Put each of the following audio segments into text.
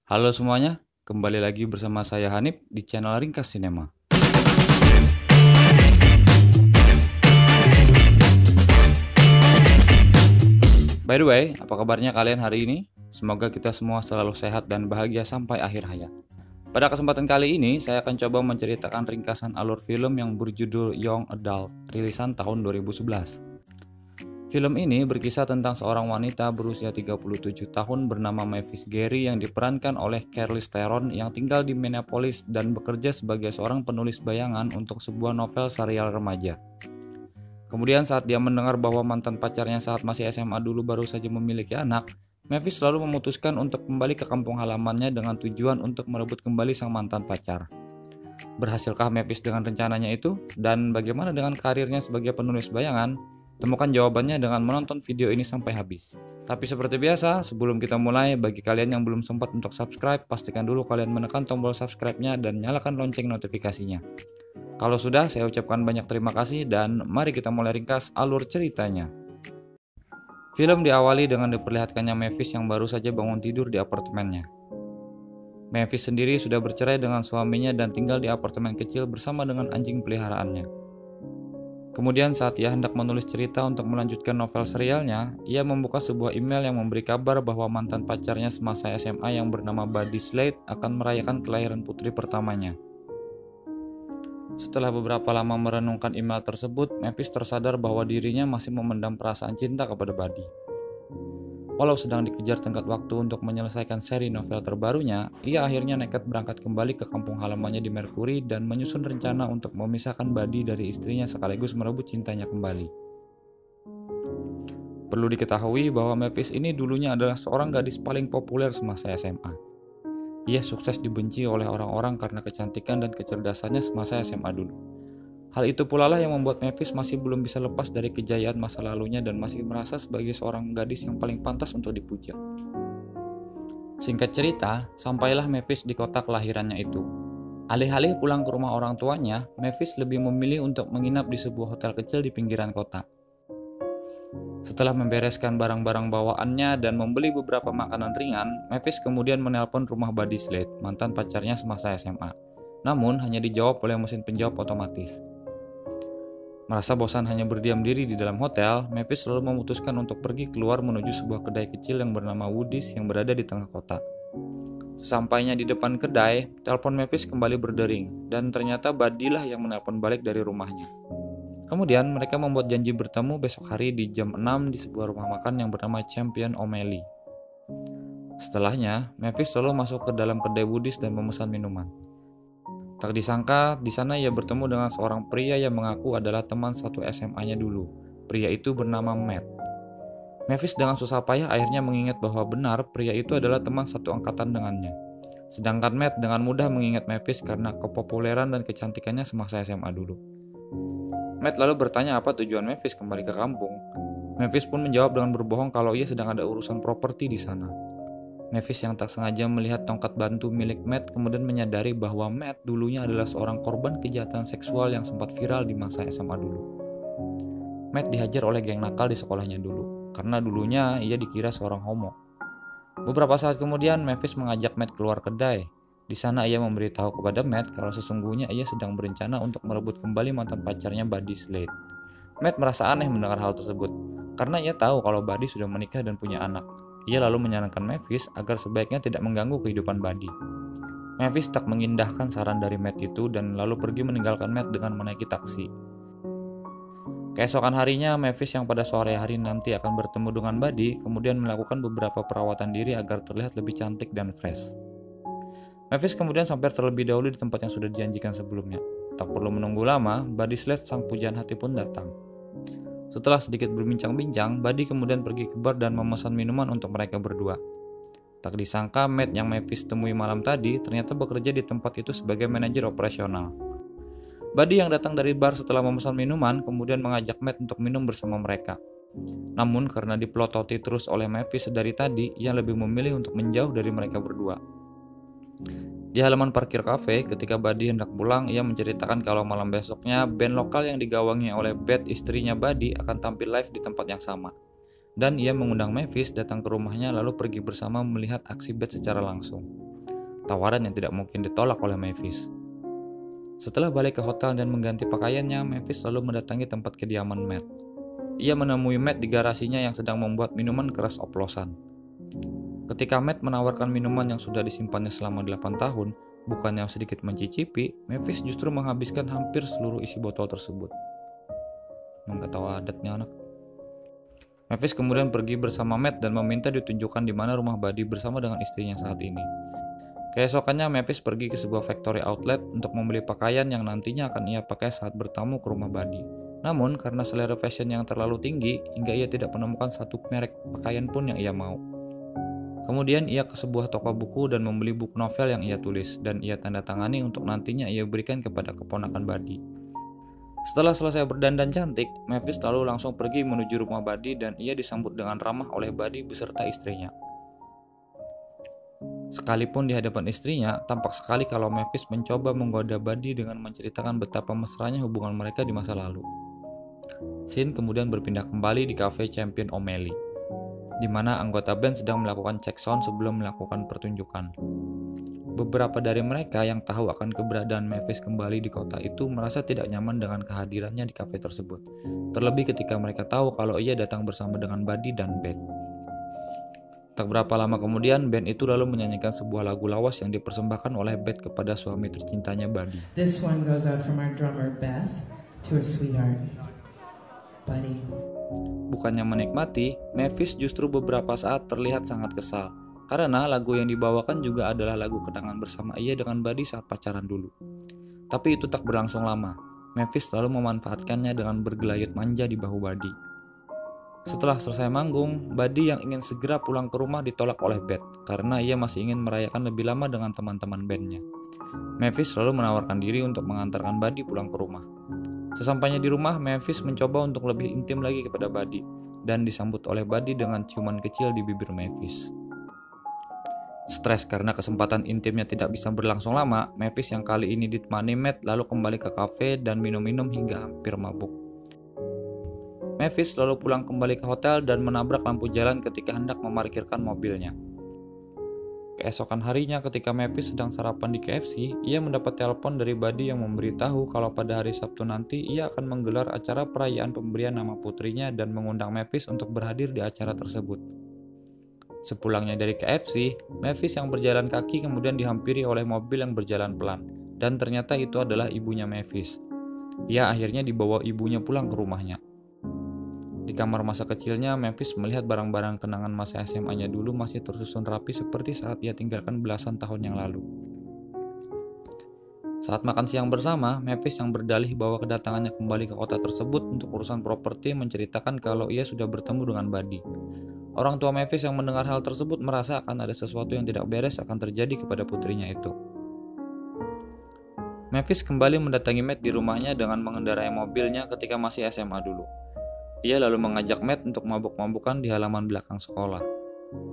Halo semuanya, kembali lagi bersama saya Hanif di channel Ringkas Sinema. By the way, apa kabarnya kalian hari ini? Semoga kita semua selalu sehat dan bahagia sampai akhir hayat. Pada kesempatan kali ini, saya akan coba menceritakan ringkasan alur film yang berjudul Young Adult, rilisan tahun 2011. Film ini berkisah tentang seorang wanita berusia 37 tahun bernama Mavis Gary yang diperankan oleh Charlize Theron yang tinggal di Minneapolis dan bekerja sebagai seorang penulis bayangan untuk sebuah novel serial remaja. Kemudian saat dia mendengar bahwa mantan pacarnya saat masih SMA dulu baru saja memiliki anak, Mavis lalu memutuskan untuk kembali ke kampung halamannya dengan tujuan untuk merebut kembali sang mantan pacar. Berhasilkah Mavis dengan rencananya itu? Dan bagaimana dengan karirnya sebagai penulis bayangan? Temukan jawabannya dengan menonton video ini sampai habis. Tapi seperti biasa, sebelum kita mulai, bagi kalian yang belum sempat untuk subscribe, pastikan dulu kalian menekan tombol subscribe-nya dan nyalakan lonceng notifikasinya. Kalau sudah, saya ucapkan banyak terima kasih dan mari kita mulai ringkas alur ceritanya. Film diawali dengan diperlihatkannya Mavis yang baru saja bangun tidur di apartemennya. Mavis sendiri sudah bercerai dengan suaminya dan tinggal di apartemen kecil bersama dengan anjing peliharaannya. Kemudian saat ia hendak menulis cerita untuk melanjutkan novel serialnya, ia membuka sebuah email yang memberi kabar bahwa mantan pacarnya semasa SMA yang bernama Buddy Slade akan merayakan kelahiran putri pertamanya. Setelah beberapa lama merenungkan email tersebut, Mavis tersadar bahwa dirinya masih memendam perasaan cinta kepada Buddy. Walau sedang dikejar tenggat waktu untuk menyelesaikan seri novel terbarunya, ia akhirnya nekat berangkat kembali ke kampung halamannya di Mercury dan menyusun rencana untuk memisahkan Buddy dari istrinya sekaligus merebut cintanya kembali. Perlu diketahui bahwa Mavis ini dulunya adalah seorang gadis paling populer semasa SMA. Ia sukses dibenci oleh orang-orang karena kecantikan dan kecerdasannya semasa SMA dulu. Hal itu pula lah yang membuat Mavis masih belum bisa lepas dari kejayaan masa lalunya dan masih merasa sebagai seorang gadis yang paling pantas untuk dipuja. Singkat cerita, sampailah Mavis di kota kelahirannya itu. Alih-alih pulang ke rumah orang tuanya, Mavis lebih memilih untuk menginap di sebuah hotel kecil di pinggiran kota. Setelah membereskan barang-barang bawaannya dan membeli beberapa makanan ringan, Mavis kemudian menelpon rumah Buddy Slade, mantan pacarnya semasa SMA. Namun hanya dijawab oleh mesin penjawab otomatis. Merasa bosan hanya berdiam diri di dalam hotel, Mavis lalu memutuskan untuk pergi keluar menuju sebuah kedai kecil yang bernama Woody's yang berada di tengah kota. Sesampainya di depan kedai, telepon Mavis kembali berdering, dan ternyata Buddy lah yang menelpon balik dari rumahnya. Kemudian mereka membuat janji bertemu besok hari di jam 6 di sebuah rumah makan yang bernama Champion O'Malley. Setelahnya, Mavis lalu masuk ke dalam kedai Woody's dan memesan minuman. Tak disangka, di sana ia bertemu dengan seorang pria yang mengaku adalah teman satu SMA-nya dulu. Pria itu bernama Matt. Mavis dengan susah payah akhirnya mengingat bahwa benar pria itu adalah teman satu angkatan dengannya. Sedangkan Matt dengan mudah mengingat Mavis karena kepopuleran dan kecantikannya semasa SMA dulu. Matt lalu bertanya apa tujuan Mavis kembali ke kampung. Mavis pun menjawab dengan berbohong kalau ia sedang ada urusan properti di sana. Mavis yang tak sengaja melihat tongkat bantu milik Matt kemudian menyadari bahwa Matt dulunya adalah seorang korban kejahatan seksual yang sempat viral di masa SMA dulu. Matt dihajar oleh geng nakal di sekolahnya dulu, karena dulunya ia dikira seorang homo. Beberapa saat kemudian Mavis mengajak Matt keluar kedai. Di sana ia memberitahu kepada Matt kalau sesungguhnya ia sedang berencana untuk merebut kembali mantan pacarnya Buddy Slade. Matt merasa aneh mendengar hal tersebut, karena ia tahu kalau Buddy sudah menikah dan punya anak. Ia lalu menyarankan Mavis agar sebaiknya tidak mengganggu kehidupan Buddy. Mavis tak mengindahkan saran dari Matt itu dan lalu pergi meninggalkan Matt dengan menaiki taksi. Keesokan harinya, Mavis yang pada sore hari nanti akan bertemu dengan Buddy kemudian melakukan beberapa perawatan diri agar terlihat lebih cantik dan fresh. Mavis kemudian sampai terlebih dahulu di tempat yang sudah dijanjikan sebelumnya. Tak perlu menunggu lama, Buddy Slade sang pujaan hati pun datang. Setelah sedikit berbincang-bincang, Buddy kemudian pergi ke bar dan memesan minuman untuk mereka berdua. Tak disangka, Matt yang Mavis temui malam tadi ternyata bekerja di tempat itu sebagai manajer operasional. Buddy yang datang dari bar setelah memesan minuman kemudian mengajak Matt untuk minum bersama mereka. Namun karena dipelototi terus oleh Mavis dari tadi, ia lebih memilih untuk menjauh dari mereka berdua. Di halaman parkir kafe, ketika Buddy hendak pulang, ia menceritakan kalau malam besoknya band lokal yang digawangi oleh Beth, istrinya Buddy, akan tampil live di tempat yang sama. Dan ia mengundang Mavis datang ke rumahnya lalu pergi bersama melihat aksi Beth secara langsung. tawaran yang tidak mungkin ditolak oleh Mavis. Setelah balik ke hotel dan mengganti pakaiannya, Mavis lalu mendatangi tempat kediaman Matt. Ia menemui Matt di garasinya yang sedang membuat minuman keras oplosan. Ketika Matt menawarkan minuman yang sudah disimpannya selama 8 tahun, bukannya sedikit mencicipi, Mavis justru menghabiskan hampir seluruh isi botol tersebut. Nggak tahu adatnya anak. Mavis kemudian pergi bersama Matt dan meminta ditunjukkan di mana rumah Buddy bersama dengan istrinya saat ini. Keesokannya Mavis pergi ke sebuah factory outlet untuk membeli pakaian yang nantinya akan ia pakai saat bertamu ke rumah Buddy. Namun karena selera fashion yang terlalu tinggi hingga ia tidak menemukan satu merek pakaian pun yang ia mau. Kemudian ia ke sebuah toko buku dan membeli buku novel yang ia tulis dan ia tanda tangani untuk nantinya ia berikan kepada keponakan Buddy. Setelah selesai berdandan cantik, Mavis lalu langsung pergi menuju rumah Buddy dan ia disambut dengan ramah oleh Buddy beserta istrinya. Sekalipun di hadapan istrinya, tampak sekali kalau Mavis mencoba menggoda Buddy dengan menceritakan betapa mesranya hubungan mereka di masa lalu. Scene kemudian berpindah kembali di cafe Champion O'Malley, di mana anggota band sedang melakukan cek sound sebelum melakukan pertunjukan. Beberapa dari mereka yang tahu akan keberadaan Mavis kembali di kota itu merasa tidak nyaman dengan kehadirannya di cafe tersebut, terlebih ketika mereka tahu kalau ia datang bersama dengan Buddy dan band. Tak berapa lama kemudian, band itu lalu menyanyikan sebuah lagu lawas yang dipersembahkan oleh Beth kepada suami tercintanya Buddy. This one goes out from our drummer Beth to her sweetheart, Buddy. Bukannya menikmati, Mavis justru beberapa saat terlihat sangat kesal, karena lagu yang dibawakan juga adalah lagu kenangan bersama ia dengan Buddy saat pacaran dulu. Tapi itu tak berlangsung lama, Mavis lalu memanfaatkannya dengan bergelayut manja di bahu Buddy. Setelah selesai manggung, Buddy yang ingin segera pulang ke rumah ditolak oleh Beth karena ia masih ingin merayakan lebih lama dengan teman-teman bandnya. Mavis lalu menawarkan diri untuk mengantarkan Buddy pulang ke rumah. Sesampainya di rumah, Mavis mencoba untuk lebih intim lagi kepada Buddy dan disambut oleh Buddy dengan ciuman kecil di bibir Mavis. Stres karena kesempatan intimnya tidak bisa berlangsung lama, Mavis yang kali ini ditemani Matt lalu kembali ke kafe dan minum-minum hingga hampir mabuk. Mavis lalu pulang kembali ke hotel dan menabrak lampu jalan ketika hendak memarkirkan mobilnya. Keesokan harinya ketika Mavis sedang sarapan di KFC, ia mendapat telepon dari Buddy yang memberitahu kalau pada hari Sabtu nanti ia akan menggelar acara perayaan pemberian nama putrinya dan mengundang Mavis untuk berhadir di acara tersebut. Sepulangnya dari KFC, Mavis yang berjalan kaki kemudian dihampiri oleh mobil yang berjalan pelan, dan ternyata itu adalah ibunya Mavis. Ia akhirnya dibawa ibunya pulang ke rumahnya. Di kamar masa kecilnya, Mavis melihat barang-barang kenangan masa SMA-nya dulu masih tersusun rapi seperti saat ia tinggalkan belasan tahun yang lalu. Saat makan siang bersama, Mavis yang berdalih bahwa kedatangannya kembali ke kota tersebut untuk urusan properti menceritakan kalau ia sudah bertemu dengan Buddy. Orang tua Mavis yang mendengar hal tersebut merasa akan ada sesuatu yang tidak beres akan terjadi kepada putrinya itu. Mavis kembali mendatangi Matt di rumahnya dengan mengendarai mobilnya ketika masih SMA dulu. Ia lalu mengajak Matt untuk mabuk-mabukan di halaman belakang sekolah.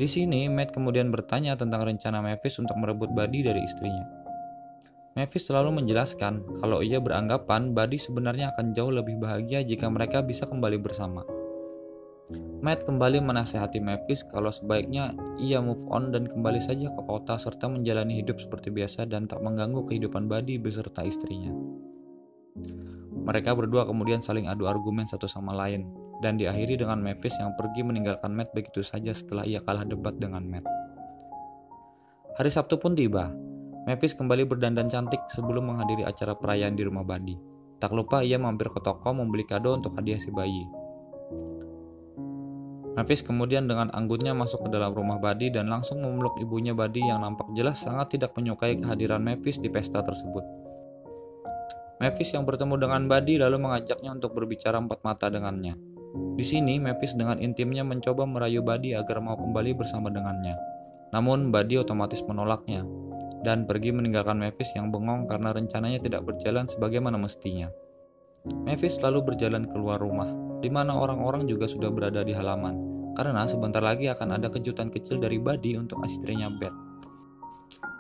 Di sini, Matt kemudian bertanya tentang rencana Mavis untuk merebut Buddy dari istrinya. Mavis selalu menjelaskan kalau ia beranggapan Buddy sebenarnya akan jauh lebih bahagia jika mereka bisa kembali bersama. Matt kembali menasehati Mavis kalau sebaiknya ia move on dan kembali saja ke kota serta menjalani hidup seperti biasa dan tak mengganggu kehidupan Buddy beserta istrinya. Mereka berdua kemudian saling adu argumen satu sama lain, dan diakhiri dengan Mavis yang pergi meninggalkan Matt begitu saja setelah ia kalah debat dengan Matt. Hari Sabtu pun tiba. Mavis kembali berdandan cantik sebelum menghadiri acara perayaan di rumah Buddy. Tak lupa ia mampir ke toko membeli kado untuk hadiah si bayi. Mavis kemudian dengan anggutnya masuk ke dalam rumah Buddy dan langsung memeluk ibunya Buddy yang nampak jelas sangat tidak menyukai kehadiran Mavis di pesta tersebut. Mavis yang bertemu dengan Buddy lalu mengajaknya untuk berbicara empat mata dengannya. Di sini, Mavis dengan intimnya mencoba merayu Buddy agar mau kembali bersama dengannya. Namun, Buddy otomatis menolaknya dan pergi meninggalkan Mavis yang bengong karena rencananya tidak berjalan sebagaimana mestinya. Mavis lalu berjalan keluar rumah, di mana orang-orang juga sudah berada di halaman, karena sebentar lagi akan ada kejutan kecil dari Buddy untuk istrinya Beth.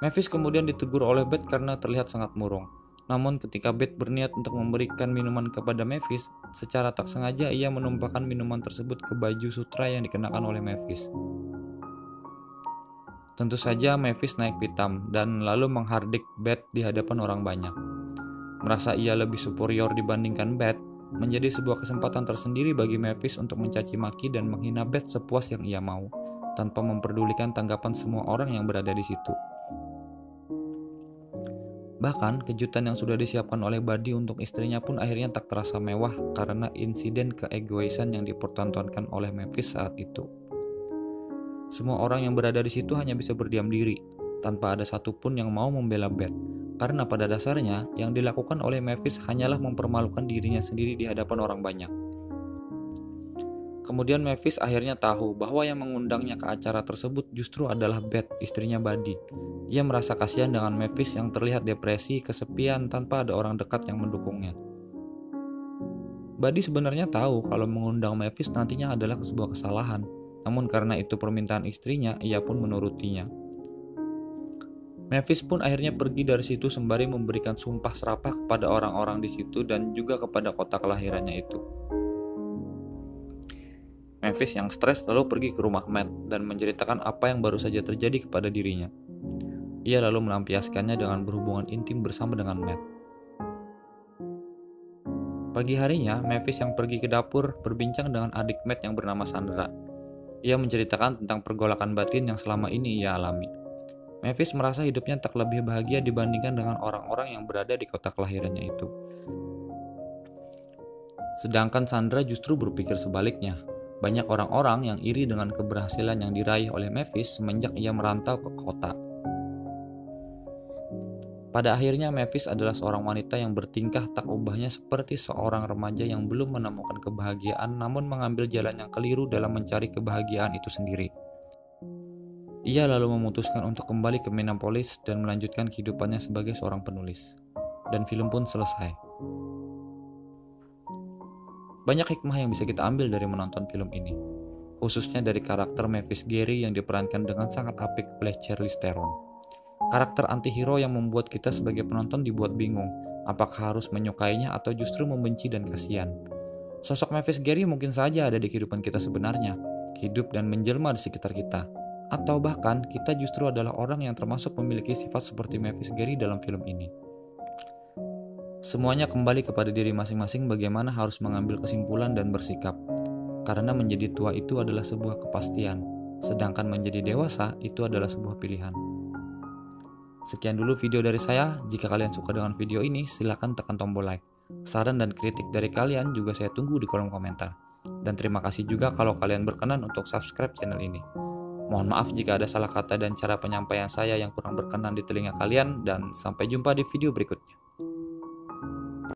Mavis kemudian ditegur oleh Beth karena terlihat sangat murung. Namun ketika Beth berniat untuk memberikan minuman kepada Mavis, secara tak sengaja ia menumpahkan minuman tersebut ke baju sutra yang dikenakan oleh Mavis. Tentu saja Mavis naik pitam dan lalu menghardik Beth di hadapan orang banyak. Merasa ia lebih superior dibandingkan Beth, menjadi sebuah kesempatan tersendiri bagi Mavis untuk mencaci maki dan menghina Beth sepuas yang ia mau, tanpa memperdulikan tanggapan semua orang yang berada di situ. Bahkan, kejutan yang sudah disiapkan oleh Buddy untuk istrinya pun akhirnya tak terasa mewah karena insiden keegoisan yang dipertontonkan oleh Mavis saat itu. Semua orang yang berada di situ hanya bisa berdiam diri, tanpa ada satupun yang mau membela Beth, karena pada dasarnya yang dilakukan oleh Mavis hanyalah mempermalukan dirinya sendiri di hadapan orang banyak. Kemudian Mavis akhirnya tahu bahwa yang mengundangnya ke acara tersebut justru adalah Beth, istrinya Buddy. Ia merasa kasihan dengan Mavis yang terlihat depresi, kesepian tanpa ada orang dekat yang mendukungnya. Buddy sebenarnya tahu kalau mengundang Mavis nantinya adalah sebuah kesalahan. Namun karena itu permintaan istrinya, ia pun menurutinya. Mavis pun akhirnya pergi dari situ sembari memberikan sumpah serapah kepada orang-orang di situ dan juga kepada kota kelahirannya itu. Mavis yang stres lalu pergi ke rumah Matt dan menceritakan apa yang baru saja terjadi kepada dirinya. Ia lalu melampiaskannya dengan berhubungan intim bersama dengan Matt. Pagi harinya, Mavis yang pergi ke dapur berbincang dengan adik Matt yang bernama Sandra. Ia menceritakan tentang pergolakan batin yang selama ini ia alami. Mavis merasa hidupnya tak lebih bahagia dibandingkan dengan orang-orang yang berada di kota kelahirannya itu. Sedangkan Sandra justru berpikir sebaliknya. Banyak orang-orang yang iri dengan keberhasilan yang diraih oleh Mavis semenjak ia merantau ke kota. Pada akhirnya Mavis adalah seorang wanita yang bertingkah tak ubahnya seperti seorang remaja yang belum menemukan kebahagiaan namun mengambil jalan yang keliru dalam mencari kebahagiaan itu sendiri. Ia lalu memutuskan untuk kembali ke Minneapolis dan melanjutkan kehidupannya sebagai seorang penulis. Dan film pun selesai. Banyak hikmah yang bisa kita ambil dari menonton film ini, khususnya dari karakter Mavis Gary yang diperankan dengan sangat apik oleh Charlize Theron. Karakter antihero yang membuat kita sebagai penonton dibuat bingung, apakah harus menyukainya atau justru membenci dan kasihan. Sosok Mavis Gary mungkin saja ada di kehidupan kita sebenarnya, hidup dan menjelma di sekitar kita. Atau bahkan kita justru adalah orang yang termasuk memiliki sifat seperti Mavis Gary dalam film ini. Semuanya kembali kepada diri masing-masing bagaimana harus mengambil kesimpulan dan bersikap. Karena menjadi tua itu adalah sebuah kepastian, sedangkan menjadi dewasa itu adalah sebuah pilihan. Sekian dulu video dari saya. Jika kalian suka dengan video ini, silahkan tekan tombol like. Saran dan kritik dari kalian juga saya tunggu di kolom komentar. Dan terima kasih juga kalau kalian berkenan untuk subscribe channel ini. Mohon maaf jika ada salah kata dan cara penyampaian saya yang kurang berkenan di telinga kalian, dan sampai jumpa di video berikutnya.